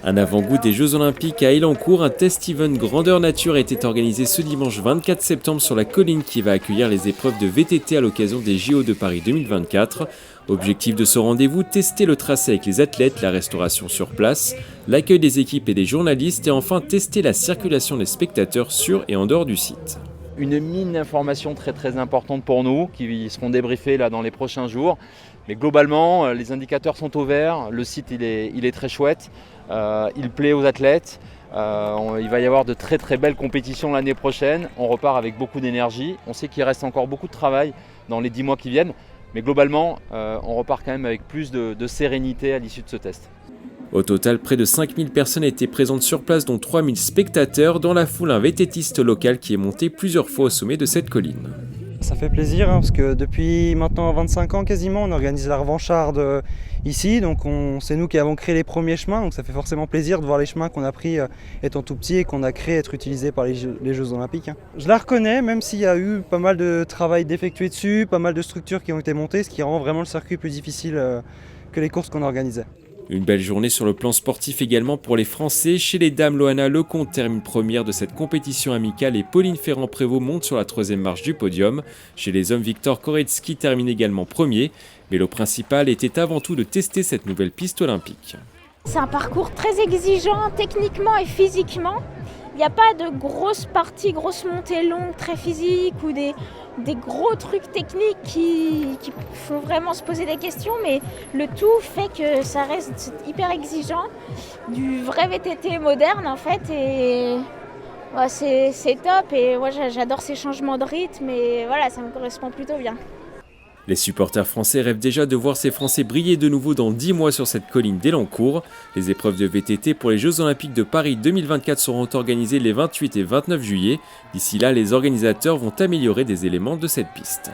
Un avant-goût des Jeux Olympiques à Elancourt, un test event grandeur nature a été organisé ce dimanche 24 septembre sur la colline qui va accueillir les épreuves de VTT à l'occasion des JO de Paris 2024. Objectif de ce rendez-vous, tester le tracé avec les athlètes, la restauration sur place, l'accueil des équipes et des journalistes et enfin tester la circulation des spectateurs sur et en dehors du site. Une mine d'informations très importante pour nous qui seront débriefées là dans les prochains jours. Mais globalement, les indicateurs sont au vert, le site il est très chouette, il plaît aux athlètes, il va y avoir de très belles compétitions l'année prochaine, on repart avec beaucoup d'énergie, on sait qu'il reste encore beaucoup de travail dans les 10 mois qui viennent, mais globalement on repart quand même avec plus de sérénité à l'issue de ce test. Au total, près de 5000 personnes étaient présentes sur place, dont 3000 spectateurs. Dans la foule, un VTTiste local qui est monté plusieurs fois au sommet de cette colline. Ça fait plaisir parce que depuis maintenant 25 ans quasiment, on organise la revancharde ici. Donc c'est nous qui avons créé les premiers chemins. Donc ça fait forcément plaisir de voir les chemins qu'on a pris étant tout petit et qu'on a créé être utilisés par les Jeux Olympiques. Je la reconnais, même s'il y a eu pas mal de travail d'effectué dessus, pas mal de structures qui ont été montées, ce qui rend vraiment le circuit plus difficile que les courses qu'on organisait. Une belle journée sur le plan sportif également pour les Français. Chez les dames, Loana Lecomte termine première de cette compétition amicale et Pauline Ferrand-Prévot monte sur la 3e marche du podium. Chez les hommes, Victor Koretsky termine également premier. Mais le principal était avant tout de tester cette nouvelle piste olympique. C'est un parcours très exigeant techniquement et physiquement. Il n'y a pas de grosses parties, grosses montées longues, très physiques ou des gros trucs techniques qui font vraiment se poser des questions, mais le tout fait que ça reste hyper exigeant, du vrai VTT moderne en fait, et ouais, c'est top, et moi j'adore ces changements de rythme, et voilà, ça me correspond plutôt bien. Les supporters français rêvent déjà de voir ces Français briller de nouveau dans 10 mois sur cette colline d'Elancourt. Les épreuves de VTT pour les Jeux Olympiques de Paris 2024 seront organisées les 28 et 29 juillet. D'ici là, les organisateurs vont améliorer des éléments de cette piste.